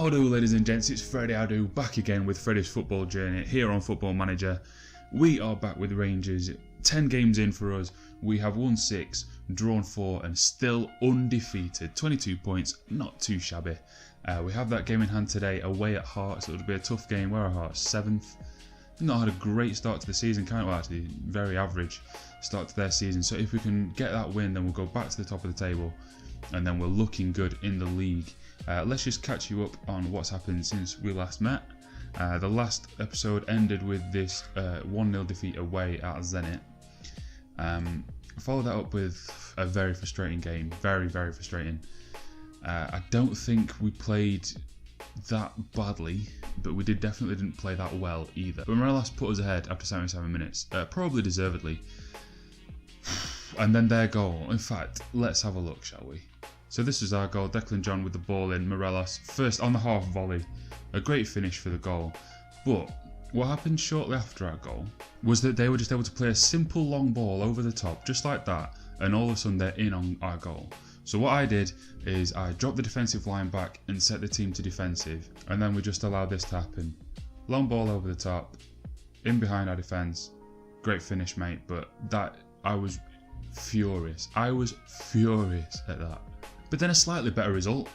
How do, ladies and gents, it's Freddy back again with Freddy's Football Journey here on Football Manager. We are back with Rangers, 10 games in for us. We have won 6, drawn 4 and still undefeated. 22 points, not too shabby. We have that game in hand today away at Hearts, so it'll be a tough game. Where are Hearts? 7th. Not had a great start to the season, kind of, well, actually very average start to their season. So if we can get that win, then we'll go back to the top of the table and then we're looking good in the league. Let's just catch you up on what's happened since we last met. The last episode ended with this 1-0 defeat away at Zenit. Follow that up with a very frustrating game, very frustrating. I don't think we played that badly, but we definitely didn't play that well either. But Morelos put us ahead after 77 minutes, probably deservedly. And then their goal. In fact, let's have a look, shall we? So this is our goal. Declan John with the ball in. Morelos first on the half volley. A great finish for the goal. But what happened shortly after our goal was that they were just able to play a simple long ball over the top, just like that, and all of a sudden they're in on our goal. So what I did is I dropped the defensive line back and set the team to defensive, and then we just allowed this to happen. Long ball over the top, in behind our defence. Great finish, mate, but that, I was furious. I was furious at that. But then a slightly better result,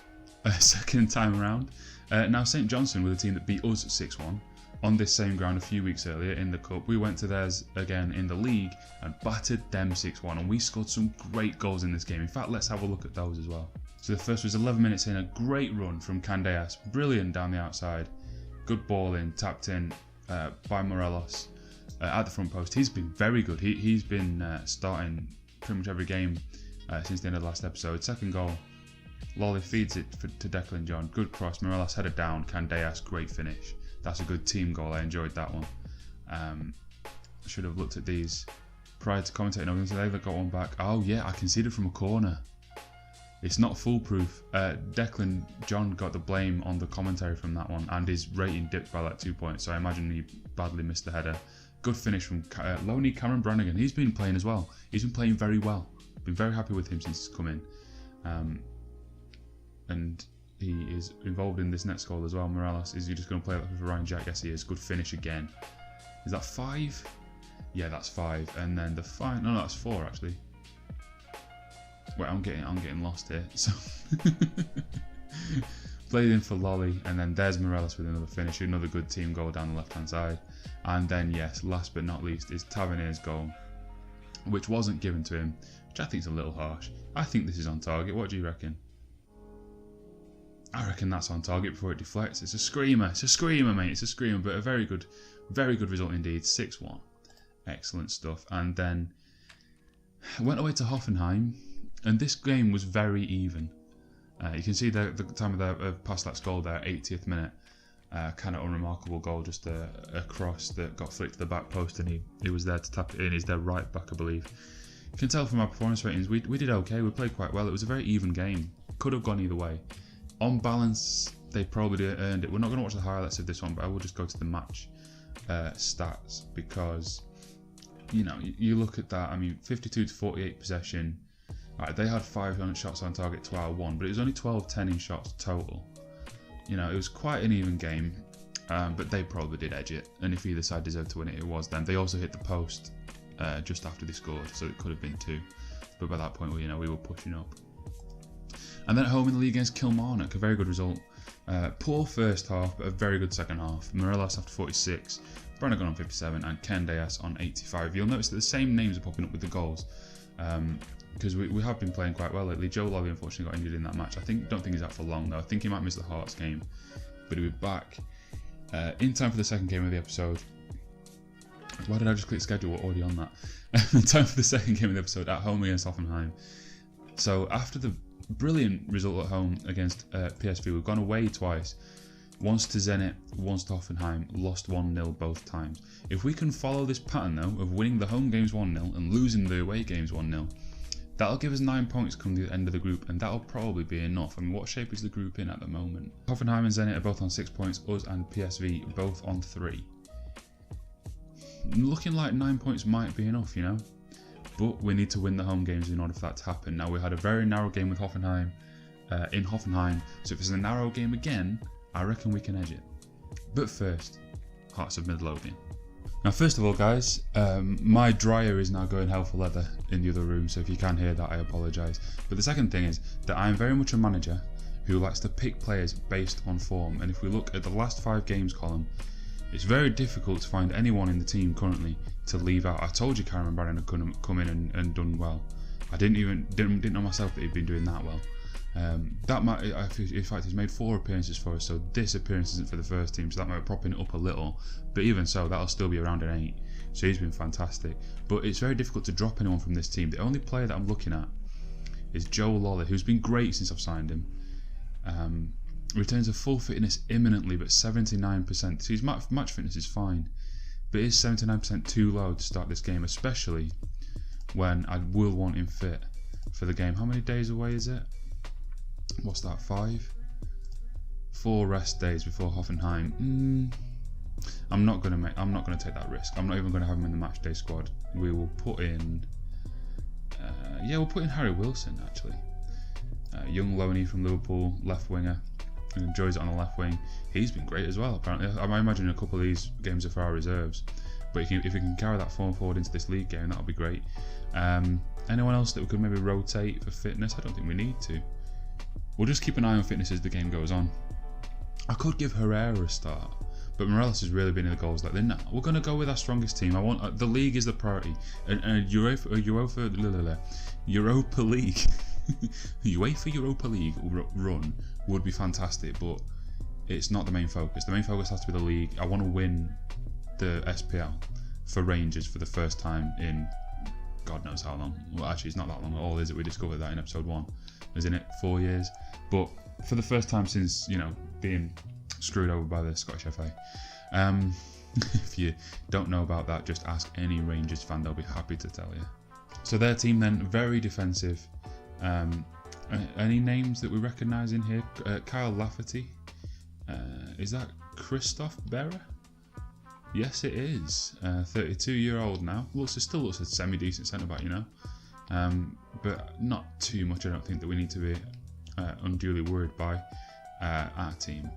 second time around. Now St Johnstone were the team that beat us 6-1 on this same ground a few weeks earlier in the Cup. We went to theirs again in the league and battered them 6-1, and we scored some great goals in this game. In fact, let's have a look at those as well. So the first was 11 minutes in, a great run from Candeas, brilliant down the outside. Good ball in, tapped in by Morelos at the front post. He's been very good. He's been starting pretty much every game since the end of the last episode. Second goal, Lolly feeds it to Declan John. Good cross, Morelos headed down, Candeas, great finish. That's a good team goal, I enjoyed that one. I should have looked at these prior to commentating. I was going to say they got one back. Oh yeah, I conceded from a corner. It's not foolproof. Declan John got the blame on the commentary from that one, and his rating dipped by like 2 points, so I imagine he badly missed the header. Good finish from Loney Cameron Brannigan. He's been playing as well. He's been playing very well. Been very happy with him since he's come in. And he is involved in this next goal as well. Morelos, is he just going to play that for Ryan Jack? Yes, he is. Good finish again. Is that 5? Yeah, that's 5. And then the final, no, that's 4 actually. Wait, I'm getting lost here. So played in for Lolly, and then there's Morelos with another finish, another good team goal down the left-hand side. And then yes, last but not least is Tavernier's goal, which wasn't given to him, which I think is a little harsh. I think this is on target. What do you reckon? I reckon that's on target before it deflects. It's a screamer. It's a screamer, mate. It's a screamer, but a very good result indeed. 6-1. Excellent stuff. And then went away to Hoffenheim, and this game was very even. You can see the time of Paslat's goal there, 80th minute. Kind of unremarkable goal, just a cross that got flicked to the back post, and he was there to tap it in. He's their right back, I believe. You can tell from our performance ratings, we did okay. We played quite well. It was a very even game. Could have gone either way. On balance, they probably earned it. We're not going to watch the highlights of this one, but I will just go to the match stats, because, you know, you look at that. I mean, 52 to 48 possession. Right, they had 5 shots on target to our 1, but it was only 12-10 in shots total. You know, it was quite an even game, but they probably did edge it. And if either side deserved to win it, it was them. They also hit the post just after they scored, so it could have been 2. But by that point, we were pushing up. And then at home in the league against Kilmarnock, a very good result. Poor first half, but a very good second half. Morelos after 46, Brannigan on 57, and Candeas on 85. You'll notice that the same names are popping up with the goals, because we have been playing quite well lately. Joe Lolly unfortunately got injured in that match. Don't think he's out for long though. I think he might miss the Hearts game, but he'll be back in time for the second game of the episode. Why did I just click schedule? We're already on that. In time for the second game of the episode at home against Hoffenheim. So after the brilliant result at home against PSV, we've gone away twice. Once to Zenit, once to Hoffenheim, lost 1-0 both times. If we can follow this pattern though, of winning the home games 1-0 and losing the away games 1-0, that'll give us 9 points come the end of the group, and that'll probably be enough. I mean, what shape is the group in at the moment? Hoffenheim and Zenit are both on 6 points, us and PSV both on 3. Looking like 9 points might be enough, you know? But we need to win the home games in order for that to happen. Now, we had a very narrow game with Hoffenheim in Hoffenheim, so if it's a narrow game again, I reckon we can edge it. But first, Hearts of Midlothian. Now, first of all, guys, my dryer is now going hell for leather in the other room, so if you can hear that, I apologise. But the second thing is that I am very much a manager who likes to pick players based on form, and if we look at the last 5 games column, it's very difficult to find anyone in the team currently to leave out. I told you Cameron Bannon had come in and done well. I didn't know myself that he'd been doing that well. In fact, he's made 4 appearances for us, so this appearance isn't for the first team, so that might be propping it up a little, but even so, that'll still be around an 8, so he's been fantastic. But it's very difficult to drop anyone from this team. The only player that I'm looking at is Joe Lolly, who's been great since I've signed him. Returns to full fitness imminently, but 79%, so his match fitness is fine, but is 79% too low to start this game, especially when I will want him fit for the game. How many days away is it? What's that, 5? 4 rest days before Hoffenheim. I'm not gonna take that risk. I'm not even gonna have him in the match day squad. We will put in we'll put in Harry Wilson actually. Young Loney from Liverpool, left winger, and enjoys it on the left wing. He's been great as well apparently. I imagine a couple of these games are for our reserves, but if we can carry that form forward into this league game, that'll be great. Anyone else that we could maybe rotate for fitness? I don't think we need to. We'll just keep an eye on fitness as the game goes on. I could give Herrera a start, but Morelos has really been in the goals lately. No, we're going to go with our strongest team. I want the league is the priority. UEFA League, UEFA Europa League run would be fantastic, but it's not the main focus. The main focus has to be the league. I want to win the SPL for Rangers for the first time in God knows how long. Well, actually, it's not that long at all, is it? We discovered that in episode 1. Isn't it 4 years? But for the first time since, being screwed over by the Scottish FA. If you don't know about that, just ask any Rangers fan, they'll be happy to tell you. So their team then, very defensive. Any names that we recognise in here? Kyle Lafferty. Is that Christoph Berra? Yes, it is. 32-year-old now. Still looks a semi-decent centre-back, but not too much. I don't think that we need to be unduly worried by. Our team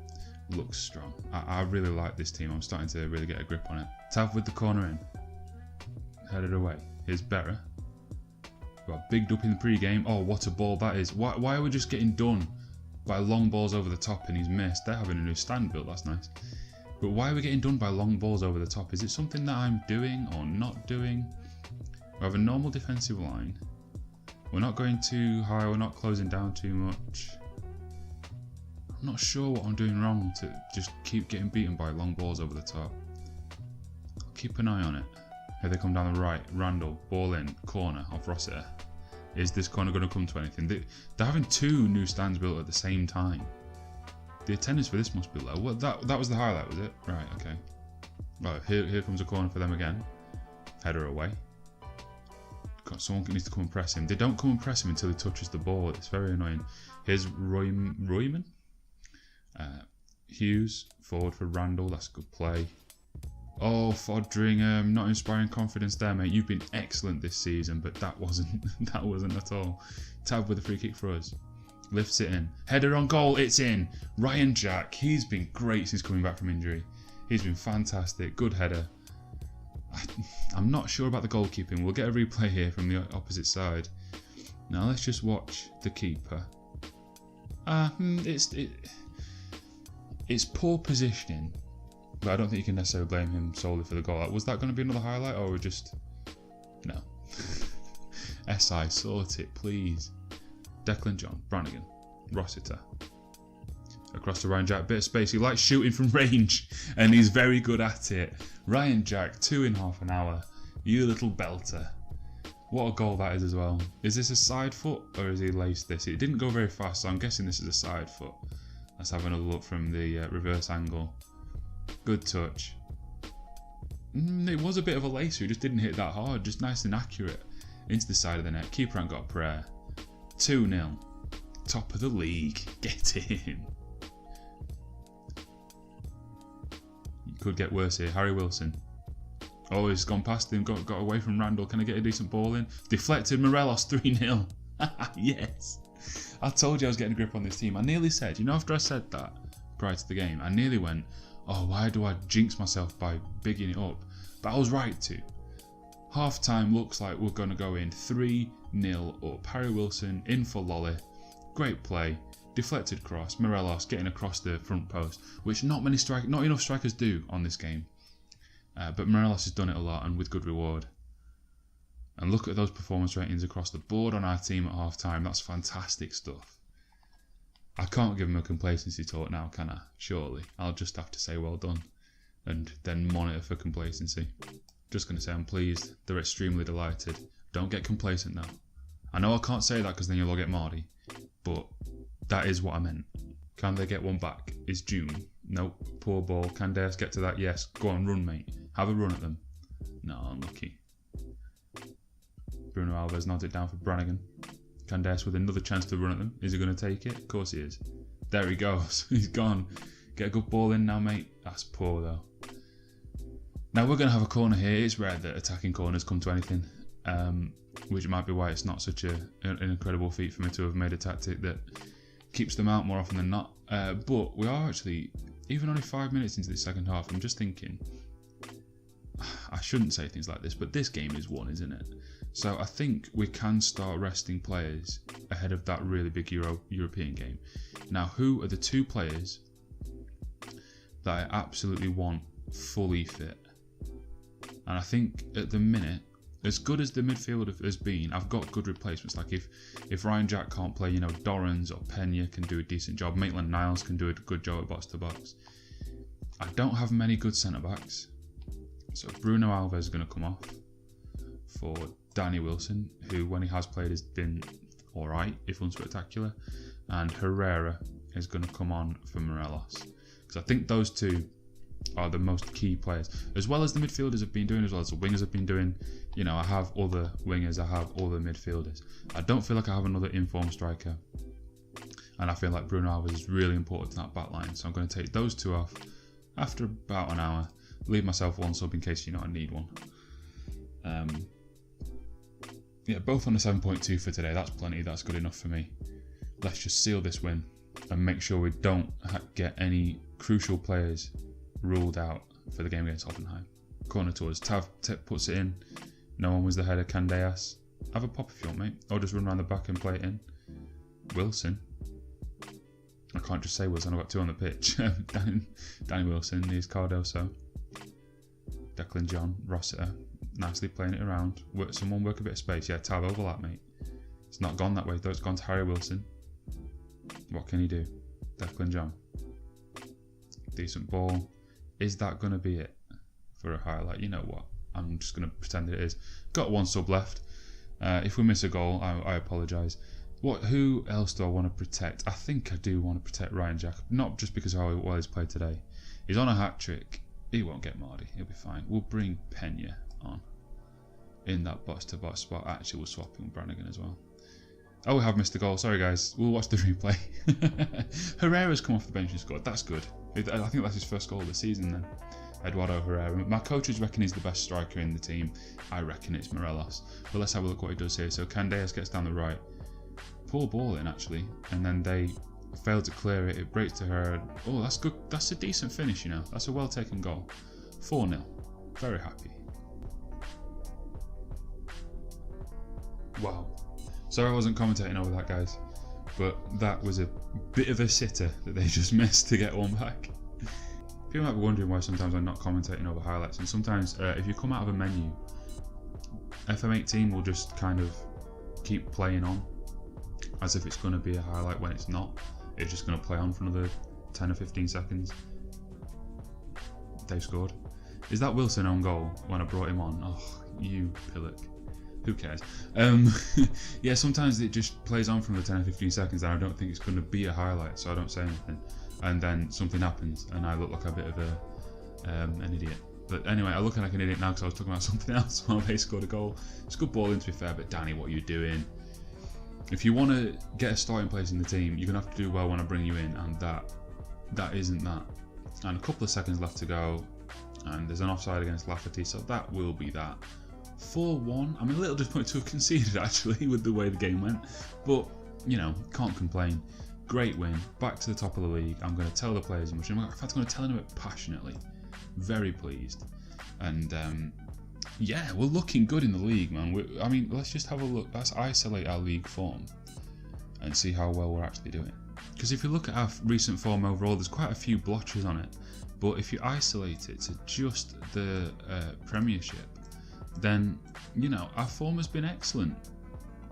looks strong. I really like this team. I'm starting to really get a grip on it. Tav with the corner in. Headed away. Here's Berra. Got bigged up in the pre-game. Oh, what a ball that is. Why are we just getting done by long balls over the top and he's missed? They're having a new stand built. That's nice. But why are we getting done by long balls over the top? Is it something that I'm doing or not doing? We have a normal defensive line. We're not going too high. We're not closing down too much. I'm not sure what I'm doing wrong to just keep getting beaten by long balls over the top. I'll keep an eye on it. Here they come down the right. Randall, ball in, corner off Rossiter. Is this corner going to come to anything? They're having 2 new stands built at the same time. The attendance for this must be low. Well, that was the highlight, was it? Right, okay. Right, here comes a corner for them again. Header away. God, someone needs to come and press him. They don't come and press him until he touches the ball. It's very annoying. Here's Royman. Hughes, forward for Randall. That's a good play. Oh, Fodringham, not inspiring confidence there, mate. You've been excellent this season, but that wasn't at all. Tab with a free kick for us. Lifts it in. Header on goal, it's in. Ryan Jack, he's been great since coming back from injury. He's been fantastic. Good header. I'm not sure about the goalkeeping. We'll get a replay here from the opposite side. Now let's just watch the keeper. It's poor positioning, but I don't think you can necessarily blame him solely for the goal. Was that going to be another highlight, or just no? SI, sort it, please. Declan John, Brannigan, Rossiter. Across to Ryan Jack, bit of space. He likes shooting from range, and he's very good at it. Ryan Jack, 2 in half an hour. You little belter. What a goal that is as well. Is this a side foot, or has he laced this? It didn't go very fast, so I'm guessing this is a side foot. Let's have another look from the reverse angle. Good touch. It was a bit of a lacer, he just didn't hit that hard. Just nice and accurate into the side of the net. Keeper ain't got a prayer. 2-0. Top of the league. Get in. Could get worse here. Harry Wilson. Oh, he's gone past him. Got away from Randall. Can I get a decent ball in? Deflected. Morelos 3-0. Yes. I told you I was getting a grip on this team. I nearly said, after I said that, prior to the game, I nearly went, oh, why do I jinx myself by bigging it up? But I was right to. Half time looks like we're going to go in 3-0 up. Harry Wilson in for Lolly. Great play. Deflected cross. Morelos getting across the front post, which not enough strikers do on this game. But Morelos has done it a lot and with good reward. And look at those performance ratings across the board on our team at half time. That's fantastic stuff. I can't give him a complacency talk now, can I? Surely. I'll just have to say well done and then monitor for complacency. Just going to say I'm pleased. They're extremely delighted. Don't get complacent now. I know I can't say that because then you'll all get Mardy, but that is what I meant. Can they get one back? Is June? Nope. Poor ball. Can Deus get to that? Yes. Go on, run, mate. Have a run at them. No, unlucky. Bruno Alves nods it down for Brannigan. Candace with another chance to run at them. Is he going to take it? Of course he is. There he goes. He's gone. Get a good ball in now, mate. That's poor, though. Now we're going to have a corner here. It's rare that attacking corners come to anything, which might be why it's not such an incredible feat for me to have made a tactic that keeps them out more often than not. But we are actually, even only 5 minutes into the second half, I'm just thinking, I shouldn't say things like this, but this game is won, isn't it? So I think we can start resting players ahead of that really big European game. Now, who are the 2 players that I absolutely want fully fit? And I think at the minute, as good as the midfield has been, I've got good replacements. Like if Ryan Jack can't play, Dorrans or Pena can do a decent job. Maitland-Niles can do a good job at box to box. I don't have many good centre backs. So Bruno Alves is going to come off for Danny Wilson, who when he has played has been alright, if unspectacular. And Herrera is going to come on for Morelos. Because I think those 2 are the most key players. As well as the midfielders have been doing, as well as the wingers have been doing. I have other wingers, I have other midfielders. I don't feel like I have another informed striker. And I feel like Bruno Alves is really important to that back line. So I'm going to take those 2 off after about an hour. Leave myself 1 sub in case I need one. Yeah, both on a 7.2 for today. That's plenty. That's good enough for me. Let's just seal this win and make sure we don't get any crucial players ruled out for the game against Hoffenheim. Corner towards Tav puts it in. No one was the header. Candeas. Have a pop if you want, mate. Or just run around the back and play it in. Wilson. I can't just say Wilson. I've got 2 on the pitch. Danny Wilson. Here's Cardoso. Declan John. Rossiter. Nicely playing it around. Someone work a bit of space. Yeah, Tav overlap, mate. It's not gone that way though. It's gone to Harry Wilson. What can he do? Declan John. Decent ball. Is that going to be it for a highlight? You know what? I'm just going to pretend it is. Got 1 sub left. If we miss a goal, I apologise. Who else do I want to protect? I think I do want to protect Ryan Jack. Not just because of how well he's played today. He's on a hat-trick. He won't get Mardy. He'll be fine. We'll bring Pena on in that box-to-box spot. Actually, we'll swap in Brannigan as well. Oh, we have missed the goal. Sorry, guys. We'll watch the replay. Herrera's come off the bench and scored. That's good. I think that's his first goal of the season then. Eduardo Herrera. My coaches reckon he's the best striker in the team. I reckon it's Morelos. But let's have a look what he does here. So Candeas gets down the right. Poor ball in, actually. And then they fail to clear it. It breaks to Herrera. Oh, that's good. That's a decent finish, That's a well-taken goal. 4-0. Very happy. Wow. Sorry I wasn't commentating over that, guys. But that was a bit of a sitter that they just missed to get 1 back. People might be wondering why sometimes I'm not commentating over highlights. And sometimes if you come out of a menu, FM18 will just kind of keep playing on as if it's going to be a highlight when it's not. It's just going to play on for another 10 or 15 seconds. They've scored. Is that Wilson on goal when I brought him on? Oh, you pillock. Who cares? Yeah, sometimes it just plays on from the 10 or 15 seconds and I don't think it's going to be a highlight, so I don't say anything. And then something happens and I look like a bit of an idiot. But anyway, I look like an idiot now because I was talking about something else while they scored a goal. It's a good ball in, to be fair, but Danny, what are you doing? If you want to get a starting place in the team, you're going to have to do well when I bring you in, and that isn't that. And a couple of seconds left to go, and there's an offside against Lafferty, so that will be that. 4-1. I'm a little disappointed to have conceded, actually, with the way the game went, but, can't complain. great win, back to the top of the league. I'm going to tell the players much. In fact, I'm going to tell them it passionately. Very pleased. And yeah, we're looking good in the league, man. I mean, let's just have a look. Let's isolate our league form and see how well we're actually doing. Because if you look at our recent form overall, there's quite a few blotches on it. But if you isolate it to just the Premiership, then, you know, our form has been excellent.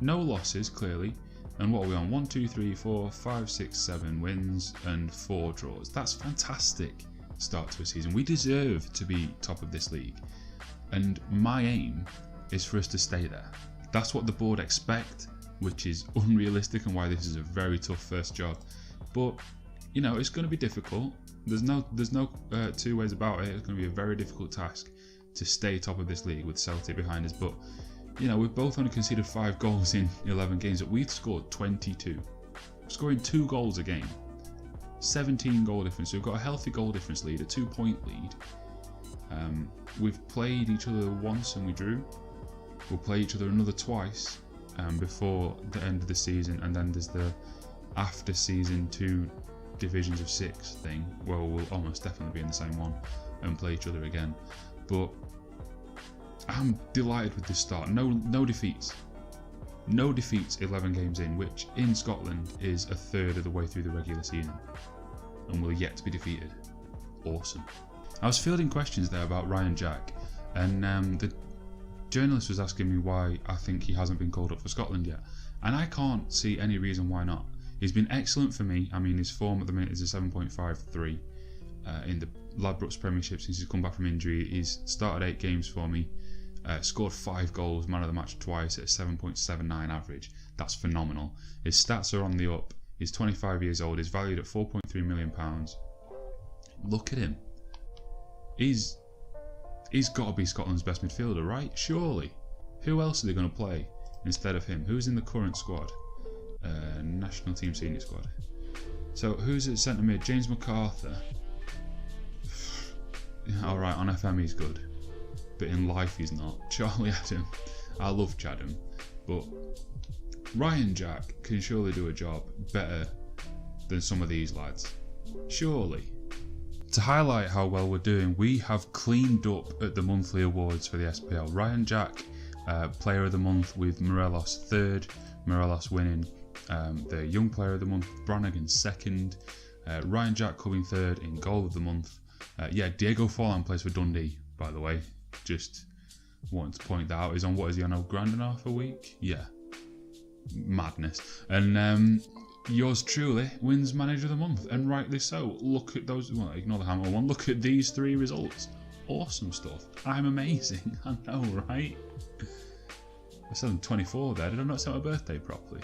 No losses, clearly. And what are we on? 1, 2, 3, 4, 5, 6, 7 wins and 4 draws. That's fantastic start to a season. We deserve to be top of this league. And my aim is for us to stay there. That's what the board expect, which is unrealistic and why this is a very tough first job. But, you know, it's going to be difficult. There's no two ways about it. It's going to be a very difficult task to stay top of this league with Celtic behind us. But, you know, we've both only conceded 5 goals in 11 games, but we've scored 22. Scoring 2 goals a game. 17 goal difference. So we've got a healthy goal difference lead, a 2-point lead. We've played each other once and we drew. We'll play each other another twice before the end of the season, and then there's the after season 2 divisions of 6 thing where we'll almost definitely be in the same one and play each other again. But I'm delighted with this start. No defeats. No defeats 11 games in, which in Scotland is a third of the way through the regular season, and we're yet to be defeated. Awesome. I was fielding questions there about Ryan Jack, and the journalist was asking me why I think he hasn't been called up for Scotland yet, and I can't see any reason why not. He's been excellent for me. I mean, his form at the minute is a 7.53 in the Ladbrokes Premiership since he's come back from injury. He's started 8 games for me, scored 5 goals, man of the match twice at a 7.79 average. That's phenomenal. His stats are on the up. He's 25 years old. He's valued at £4.3 million. Look at him. He's got to be Scotland's best midfielder, right? Surely. Who else are they going to play instead of him? Who's in the current squad? National team senior squad. So who's at centre mid? James MacArthur. Alright, on FM he's good, but in life he's not. Charlie Adam. I love Chatham, but Ryan Jack can surely do a job better than some of these lads. Surely. To highlight how well we're doing, we have cleaned up at the monthly awards for the SPL. Ryan Jack, Player of the Month with Morelos 3rd, Morelos winning the Young Player of the Month, Brannigan 2nd, Ryan Jack coming 3rd in Goal of the Month. Yeah, Diego Forlan plays for Dundee, by the way. Just wanted to point that out. He's on, what is he on, a grand and a half a week? Yeah. Madness. And yours truly wins Manager of the Month, and rightly so. Look at those, well, ignore the Hammer one. Look at these 3 results. Awesome stuff. I'm amazing. I know, right? I said I'm 24 there. Did I not set my birthday properly?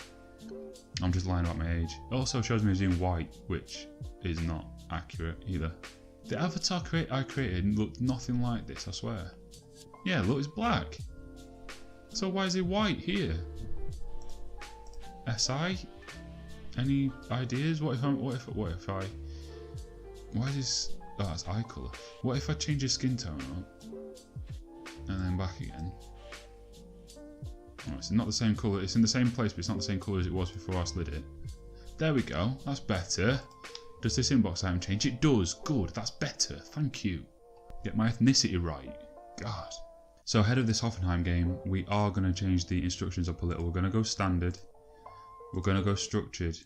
I'm just lying about my age. It also shows me as in white, which is not accurate either. The avatar I created looked nothing like this, I swear. Yeah, look, it's black. So why is it white here? SI? Any ideas? What if I, why is this, oh, that's eye colour. What if I change your skin tone up, and then back again? Oh, it's not the same colour, it's in the same place, but it's not the same colour as it was before I slid it. There we go, that's better. Does this inbox item change? It does, good, that's better, thank you. Get my ethnicity right, God. So ahead of this Hoffenheim game, we are going to change the instructions up a little. We're going to go standard, we're going to go structured,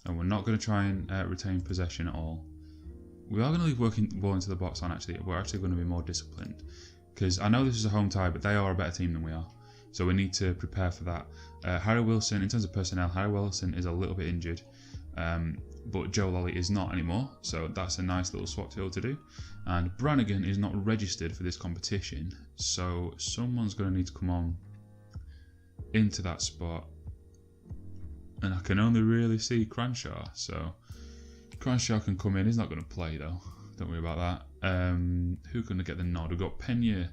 and we're not going to try and retain possession at all. We are going to leave working ball into the box on, actually. We're actually going to be more disciplined, because I know this is a home tie, but they are a better team than we are, so we need to prepare for that. Harry Wilson, in terms of personnel, Harry Wilson is a little bit injured, but Joe Lolly is not anymore, so that's a nice little swap deal to do. And Brannigan is not registered for this competition, so someone's going to need to come on into that spot, and I can only really see Cranshaw, so Cranshaw can come in. He's not going to play though, don't worry about that. Who's going to get the nod? We've got Pena,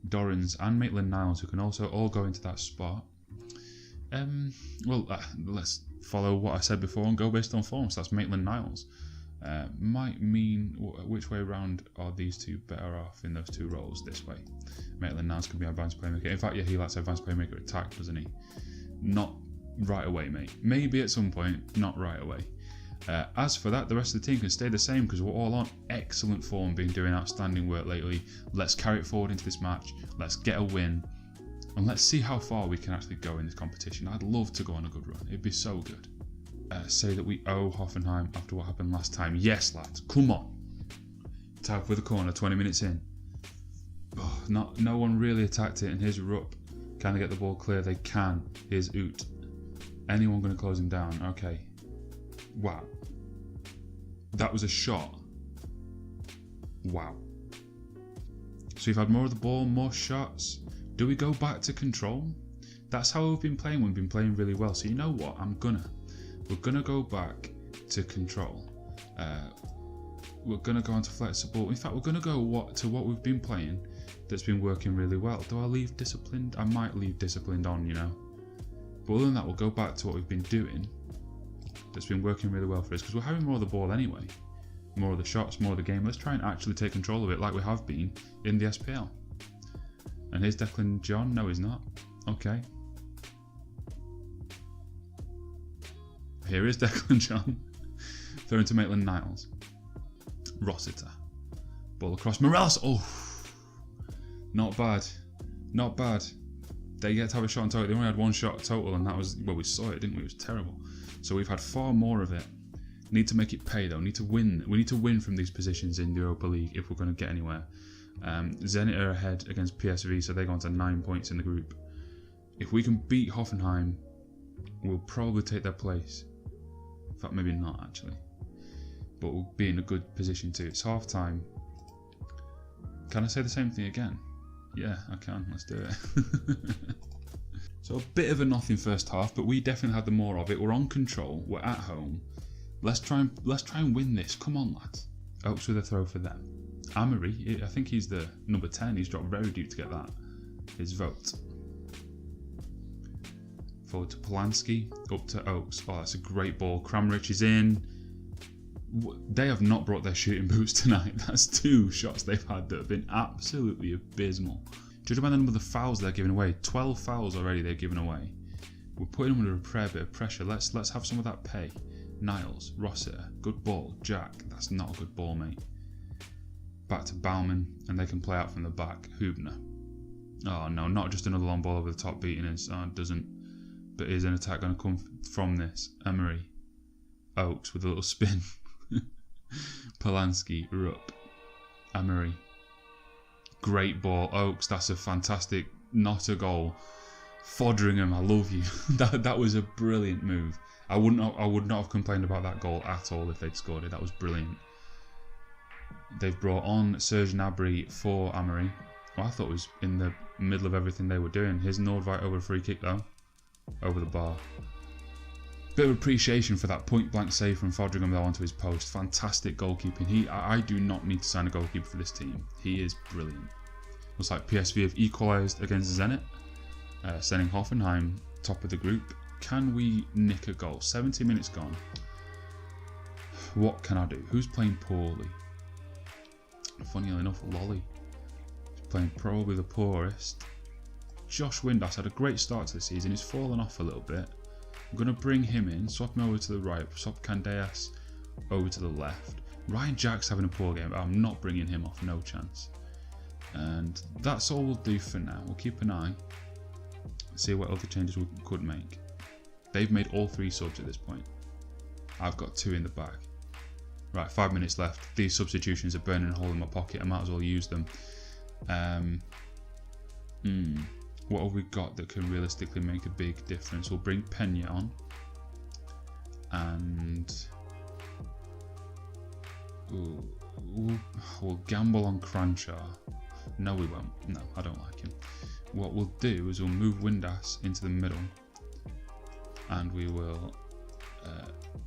Dorrans and Maitland-Niles, who can also all go into that spot. Well, let's follow what I said before and go based on form. So that's Maitland-Niles. Might mean which way around are these two better off in those 2 roles? This way. Maitland-Niles can be advanced playmaker. In fact, yeah, he likes advanced playmaker attack, doesn't he? Not right away, mate. Maybe at some point, not right away. As for that, the rest of the team can stay the same because we're all on excellent form, been doing outstanding work lately. Let's carry it forward into this match. Let's get a win. And let's see how far we can actually go in this competition. I'd love to go on a good run. It'd be so good. Say that we owe Hoffenheim after what happened last time. Yes, lads. Come on. Tap with a corner, 20 minutes in. Oh, no one really attacked it, and here's Rupp. Can they get the ball clear? They can. Here's Oot. Anyone going to close him down? Okay. Wow. That was a shot. Wow. So we've had more of the ball, more shots. Do we go back to control? That's how we've been playing. We've been playing really well. So you know what? We're gonna go back to control. We're gonna go on to flexible. In fact, we're gonna go to what we've been playing that's been working really well. Do I leave disciplined? I might leave disciplined on, you know. But other than that, we'll go back to what we've been doing that's been working really well for us, because we're having more of the ball anyway. More of the shots, more of the game. Let's try and actually take control of it like we have been in the SPL. And here's Declan John. No, he's not. Okay. Here is Declan John. Throwing to Maitland-Niles. Rossiter. Ball across Morales. Oh. Not bad. Not bad. They get to have a shot on target. They only had one shot total, and that was, well, we saw it, didn't we? It was terrible. So we've had far more of it. Need to make it pay, though. Need to win. We need to win from these positions in the Europa League if we're going to get anywhere. Zenit are ahead against PSV, so they go on to 9 points in the group. If we can beat Hoffenheim, we'll probably take their place. In fact, maybe not, actually. But we'll be in a good position too. It's half time. Can I say the same thing again? Yeah, I can. Let's do it. So a bit of a nothing first half, but we definitely had the more of it. We're on control. We're at home. Let's try and win this. Come on, lads. Oaks with a throw for them. Amory, I think he's the number 10. He's dropped very deep to get that. His vote. Forward to Polanski. Up to Oaks. Oh, that's a great ball. Kramaric is in. They have not brought their shooting boots tonight. That's 2 shots they've had that have been absolutely abysmal. Judging by the number of the fouls they're giving away, 12 fouls already they've given away. We're putting them under a bit of pressure. Let's have some of that pay. Niles, Rossiter, good ball. Jack, that's not a good ball, mate. Back to Baumann, and they can play out from the back. Hubner. Oh no, not just another long ball over the top beating us. Oh, it doesn't. But is an attack going to come from this? Emery. Oaks with a little spin. Polanski, Rupp, Emery. Great ball, Oaks. That's a fantastic, not a goal. Foderingham, I love you. that was a brilliant move. I would not have complained about that goal at all if they'd scored it. That was brilliant. They've brought on Serge Gnabry for Emery. Well, I thought it was in the middle of everything they were doing. Here's Nordveit over a free kick though, over the bar. Bit of appreciation for that point-blank save from Foderingham though onto his post. Fantastic goalkeeping. I do not need to sign a goalkeeper for this team. He is brilliant. Looks like PSV have equalised against Zenit, sending Hoffenheim top of the group. Can we nick a goal? 70 minutes gone. What can I do? Who's playing poorly? Funnily enough, Lolly is playing probably the poorest. Josh Windass had a great start to the season. He's fallen off a little bit. I'm going to bring him in, swap him over to the right, swap Candeas over to the left. Ryan Jack's having a poor game, but I'm not bringing him off, no chance. And that's all we'll do for now. We'll keep an eye, see what other changes we could make. They've made all 3 subs at this point. I've got 2 in the bag. Right, 5 minutes left. These substitutions are burning a hole in my pocket. I might as well use them. What have we got that can realistically make a big difference? We'll bring Pena on. And we'll gamble on Cranshaw. No, we won't. No, I don't like him. What we'll do is we'll move Windass into the middle. And we will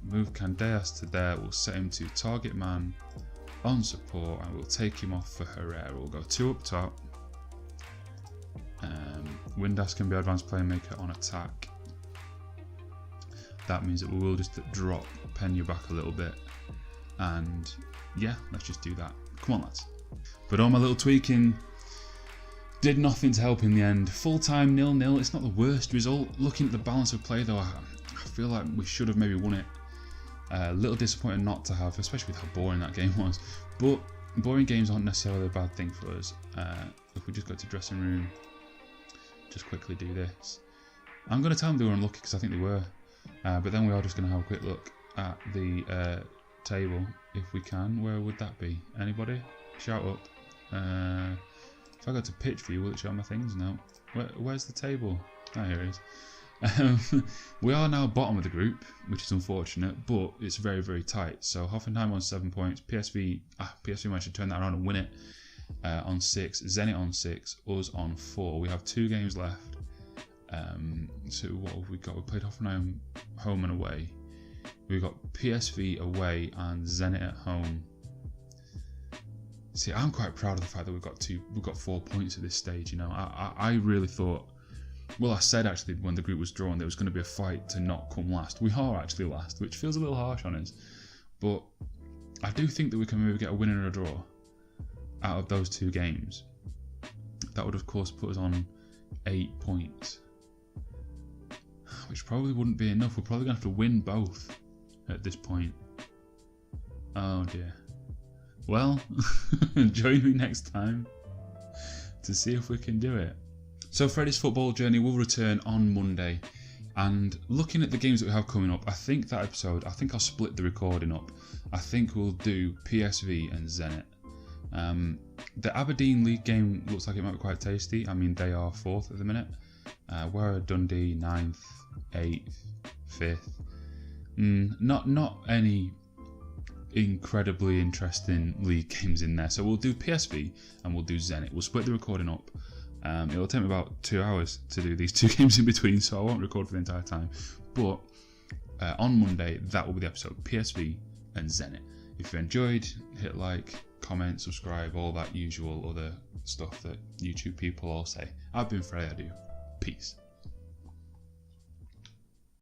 move Candeas to there. We'll set him to target man on support, and we'll take him off for Herrera. We'll go 2 up top. Windass can be advanced playmaker on attack. That means that we will just drop Pena back a little bit. And yeah, let's just do that. Come on, lads. But all my little tweaking Did nothing to help in the end. Full time 0-0. It's not the worst result. Looking at the balance of play though, I feel like we should have maybe won it. A little disappointing not to have, especially with how boring that game was. But boring games aren't necessarily a bad thing for us. If we just go to dressing room, just quickly do this. I'm going to tell them they were unlucky because I think they were. But then we are just going to have a quick look at the table if we can. Where would that be? Anybody? Shout up. If I go to pitch view, will it show my things? No. Where's the table? Oh, here it is. We are now bottom of the group, which is unfortunate, but it's very, very tight. So Hoffenheim on 7 points. PSV managed to turn that around and win it on 6. Zenit on 6. Us on 4. We have 2 games left. So what have we got? We played Hoffenheim home and away. We've got PSV away and Zenit at home. See, I'm quite proud of the fact that we've got 4 points at this stage. You know, I really thought. Well, I said actually when the group was drawn there was going to be a fight to not come last. We are actually last, which feels a little harsh on us. But I do think that we can maybe get a win and a draw out of those 2 games. That would of course put us on 8 points, which probably wouldn't be enough. We're probably going to have to win both at this point. Oh dear. Well, join me next time to see if we can do it. So Freddy's football journey will return on Monday, and looking at the games that we have coming up, I think I'll split the recording up. I think we'll do PSV and Zenit. The Aberdeen League game looks like it might be quite tasty. I mean, they are 4th at the minute. Where are Dundee 9th, 8th, 5th? Not any incredibly interesting league games in there. So we'll do PSV and we'll do Zenit. We'll split the recording up. It'll take me about 2 hours to do these 2 games in between, so I won't record for the entire time. But on Monday, that will be the episode, PSV and Zenit. If you enjoyed, hit like, comment, subscribe, all that usual other stuff that YouTube people all say. I've been Freddy. Peace.